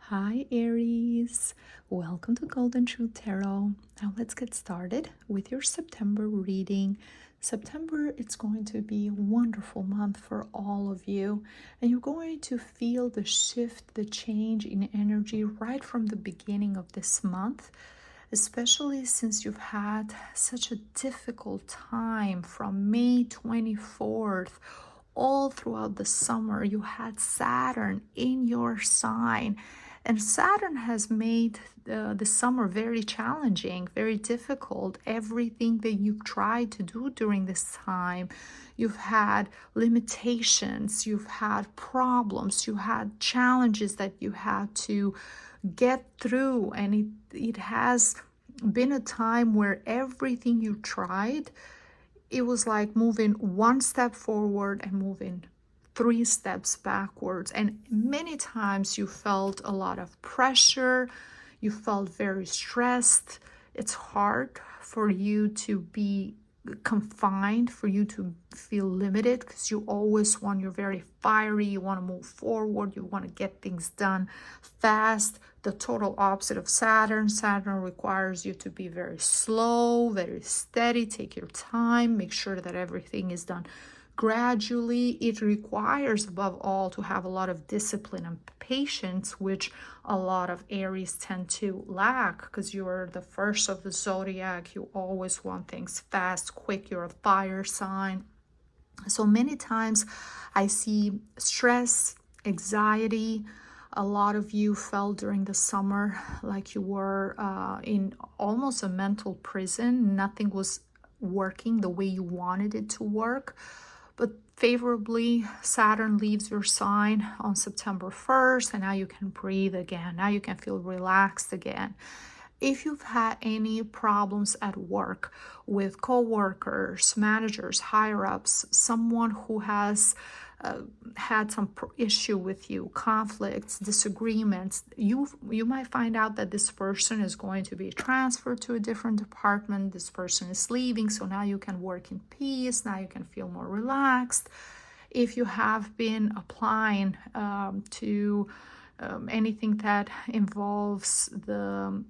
Hi Aries, welcome to Golden Truth Tarot. Now let's get started with your September reading. September, it's going to be a wonderful month for all of you, and you're going to feel the shift, the change in energy right from the beginning of this month, especially since you've had such a difficult time from May 24th all throughout the summer. You had Saturn in your sign, and Saturn has made the summer very challenging, very difficult. Everything that you've tried to do during this time, you've had limitations, you've had problems, you had challenges that you had to get through, and it has been a time where everything you tried, it was like moving one step forward and moving 3 steps backwards. And many times you felt a lot of pressure, you felt very stressed. It's hard for you to be confined, for you to feel limited, because you always want, you're very fiery, you want to move forward, you want to get things done fast. The total opposite of Saturn. Saturn requires you to be very slow, very steady, take your time, make sure that everything is done gradually. It requires, above all, to have a lot of discipline and patience, which a lot of Aries tend to lack, because you're the first of the zodiac. You always want things fast, quick. You're a fire sign. So many times I see stress, anxiety. A lot of you felt during the summer like you were in almost a mental prison. Nothing was working the way you wanted it to work. But favorably, Saturn leaves your sign on September 1st, and now you can breathe again. Now you can feel relaxed again. If you've had any problems at work with co-workers, managers, higher-ups, someone who has had some issue with you, conflicts, disagreements, you might find out that this person is going to be transferred to a different department. This person is leaving, so now you can work in peace. Now you can feel more relaxed. If you have been applying to anything that involves the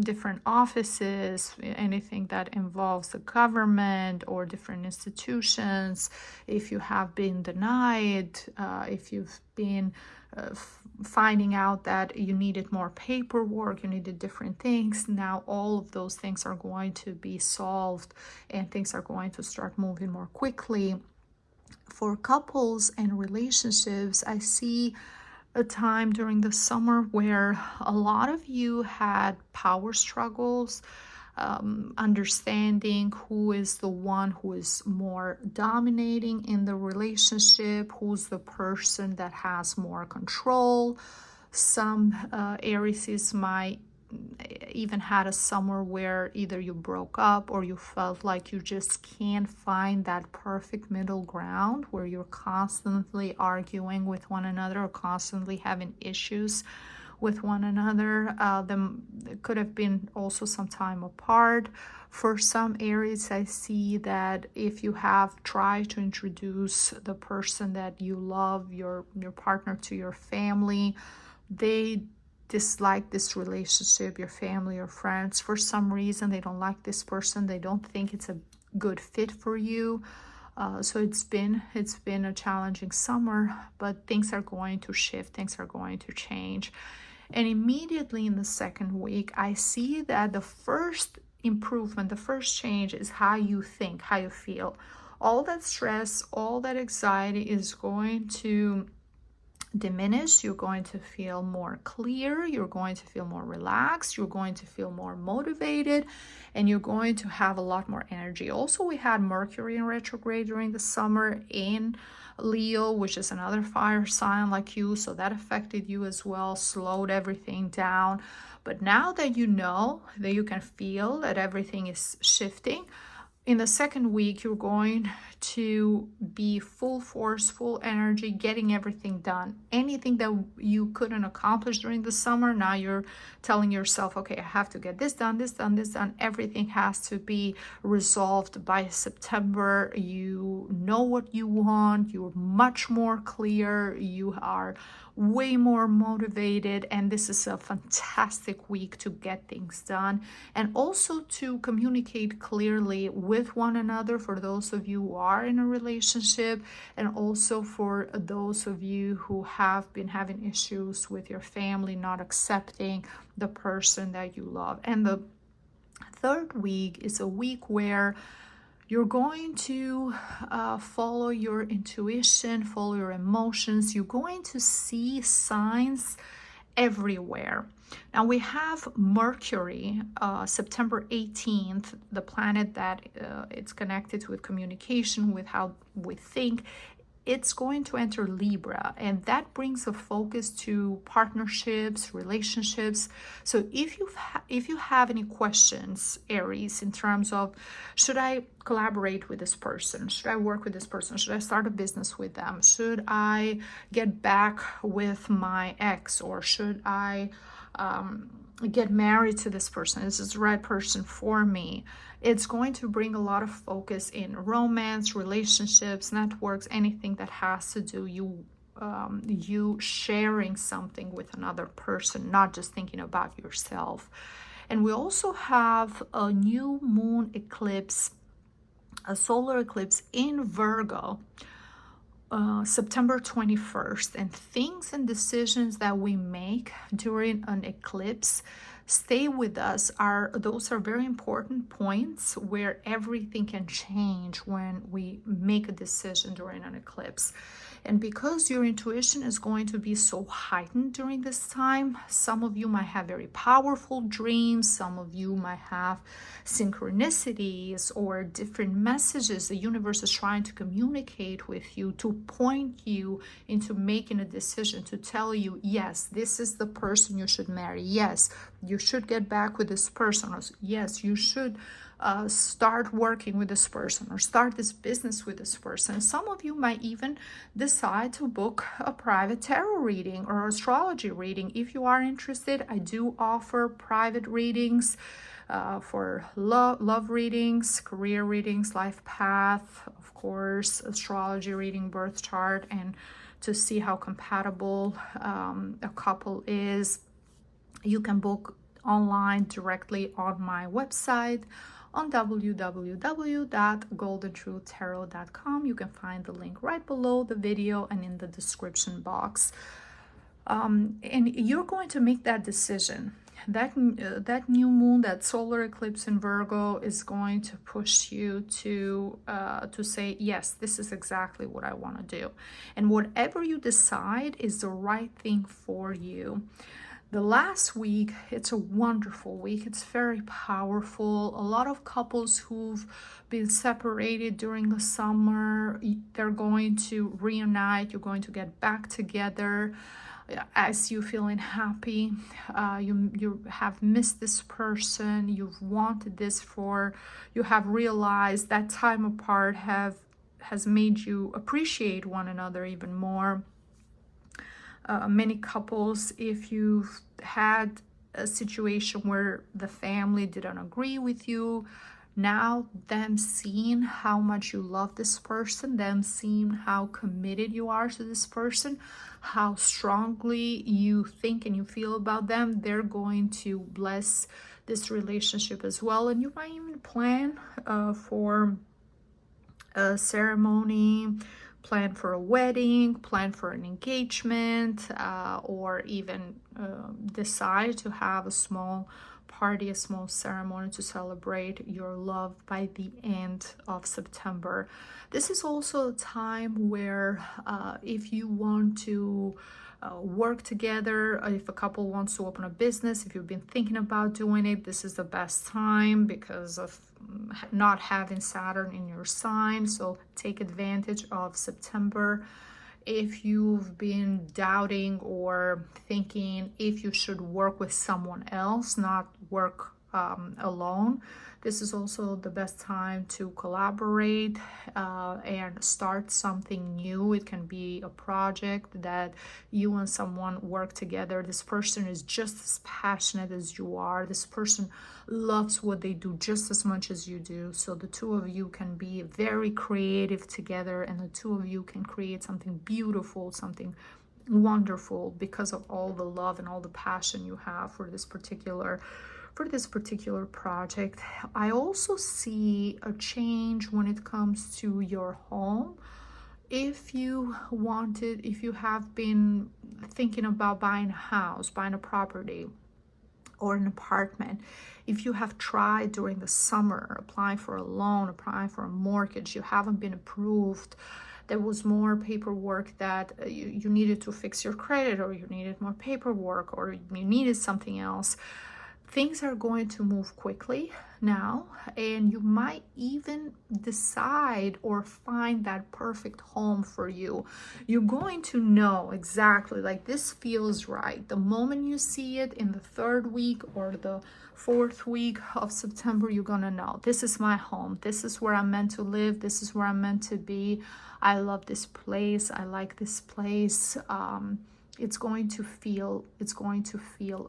different offices, anything that involves the government or different institutions, if you have been denied, if you've been finding out that you needed more paperwork, you needed different things, now all of those things are going to be solved and things are going to start moving more quickly. For couples and relationships, I see a time during the summer where a lot of you had power struggles, understanding who is the one who is more dominating in the relationship, who's the person that has more control. Some Aries might even had a summer where either you broke up or you felt like you just can't find that perfect middle ground, where you're constantly arguing with one another or constantly having issues with one another. Them could have been also some time apart. For some Aries, I see that if you have tried to introduce the person that you love, your partner, to your family, they dislike this relationship, your family or friends. For some reason, they don't like this person. They don't think it's a good fit for you. So it's been a challenging summer, but things are going to shift. Things are going to change. And immediately in the second week, I see that the first improvement, the first change is how you think, how you feel. All that stress, all that anxiety is going to diminish. You're going to feel more clear, you're going to feel more relaxed, you're going to feel more motivated, and you're going to have a lot more energy. Also, we had Mercury in retrograde during the summer in Leo, which is another fire sign like you, so that affected you as well, slowed everything down. But now that you know, that you can feel that everything is shifting, in the second week, you're going to be full force, full energy, getting everything done. Anything that you couldn't accomplish during the summer, now you're telling yourself, okay, I have to get this done, this done, this done. Everything has to be resolved by September. You know what you want, you're much more clear, you are way more motivated, and this is a fantastic week to get things done and also to communicate clearly with one another for those of you who are in a relationship, and also for those of you who have been having issues with your family not accepting the person that you love. And the third week is a week where you're going to follow your intuition, follow your emotions. You're going to see signs everywhere. Now we have Mercury, September 18th, the planet that it's connected with communication, with how we think. It's going to enter Libra, and that brings a focus to partnerships, relationships. So if you have any questions, Aries, in terms of, should I collaborate with this person, should I work with this person, should I start a business with them, should I get back with my ex, or should I get married to this person, is this the right person for me? It's going to bring a lot of focus in romance, relationships, networks, anything that has to do you sharing something with another person, not just thinking about yourself. And we also have a new moon eclipse, a solar eclipse in Virgo, September 21st, and things and decisions that we make during an eclipse stay with us. Those are very important points where everything can change when we make a decision during an eclipse. And because your intuition is going to be so heightened during this time, some of you might have very powerful dreams, some of you might have synchronicities or different messages the universe is trying to communicate with you, to point you into making a decision, to tell you, yes, this is the person you should marry, yes, you should get back with this person, or yes, you should start working with this person, or start this business with this person. Some of you might even decide to book a private tarot reading or astrology reading. If you are interested, I do offer private readings for love readings, career readings, life path, of course, astrology reading, birth chart, and to see how compatible a couple is. You can book online directly on my website on www.goldandtruthtarot.com. You can find the link right below the video and in the description box. And you're going to make that decision. That new moon, that solar eclipse in Virgo, is going to push you to say, yes, this is exactly what I want to do. And whatever you decide is the right thing for you. The last week, it's a wonderful week. It's very powerful. A lot of couples who've been separated during the summer, they're going to reunite. You're going to get back together as you feeling happy. You have missed this person. You've wanted this you have realized that time apart has made you appreciate one another even more. Many couples, if you've had a situation where the family didn't agree with you, now them seeing how much you love this person, them seeing how committed you are to this person, how strongly you think and you feel about them, they're going to bless this relationship as well. And you might even plan for a ceremony, plan for a wedding, plan for an engagement, or even decide to have a small party, a small ceremony to celebrate your love by the end of September. This is also a time where if you want to work together, if a couple wants to open a business, if you've been thinking about doing it, this is the best time because of not having Saturn in your sign. So take advantage of September. If you've been doubting or thinking if you should work with someone else, not work alone. This is also the best time to collaborate and start something new. It can be a project that you and someone work together. This person is just as passionate as you are. This person loves what they do just as much as you do. So the two of you can be very creative together, and the two of you can create something beautiful, something wonderful, because of all the love and all the passion you have for this particular project. I also see a change when it comes to your home. If you have been thinking about buying a house, buying a property or an apartment, if you have tried during the summer applying for a loan, applying for a mortgage, you haven't been approved, there was more paperwork that you needed to fix your credit, or you needed more paperwork, or you needed something else, things are going to move quickly now, and you might even decide or find that perfect home for you. You're going to know exactly, like, this feels right. The moment you see it in the 3rd week or the 4th week of September, you're gonna know, this is my home. This is where I'm meant to live. This is where I'm meant to be. I love this place. I like this place. It's going to feel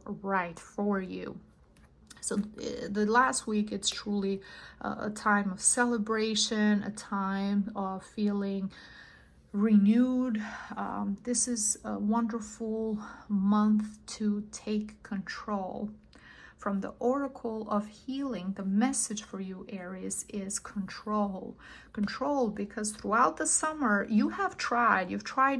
right for you. So the last week, it's truly a time of celebration, a time of feeling renewed. This is a wonderful month to take control. From the Oracle of Healing, the message for you, Aries, is control. Control, because throughout the summer, you've tried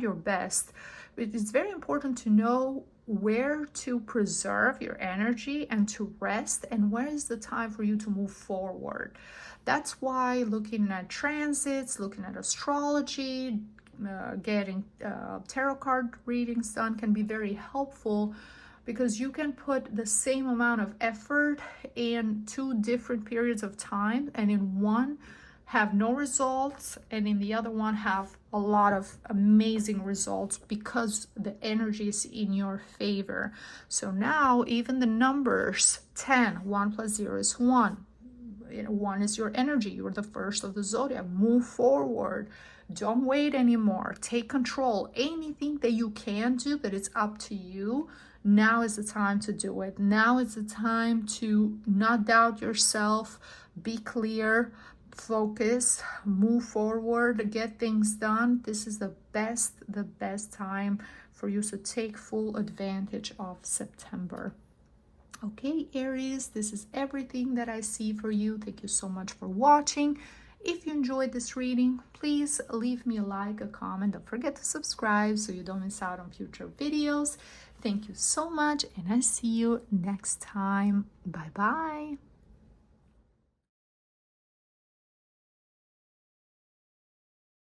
your best. It is very important to know where to preserve your energy and to rest, and where is the time for you to move forward. That's why looking at transits, looking at astrology, getting tarot card readings done can be very helpful, because you can put the same amount of effort in 2 different periods of time, and in one have no results, and in the other one have a lot of amazing results, because the energy is in your favor. So now even the numbers 10, 1 plus 0 is 1. 1 is your energy. You're the first of the zodiac. Move forward. Don't wait anymore. Take control. Anything that you can do, but it's up to you. Now is the time to do it. Now is the time to not doubt yourself. Be clear. Focus, move forward, get things done. This is the best time for you to take full advantage of September. Okay, Aries, this is everything that I see for you. Thank you so much for watching. If you enjoyed this reading, please leave me a like, a comment. Don't forget to subscribe so you don't miss out on future videos. Thank you so much, and I see you next time. Bye bye.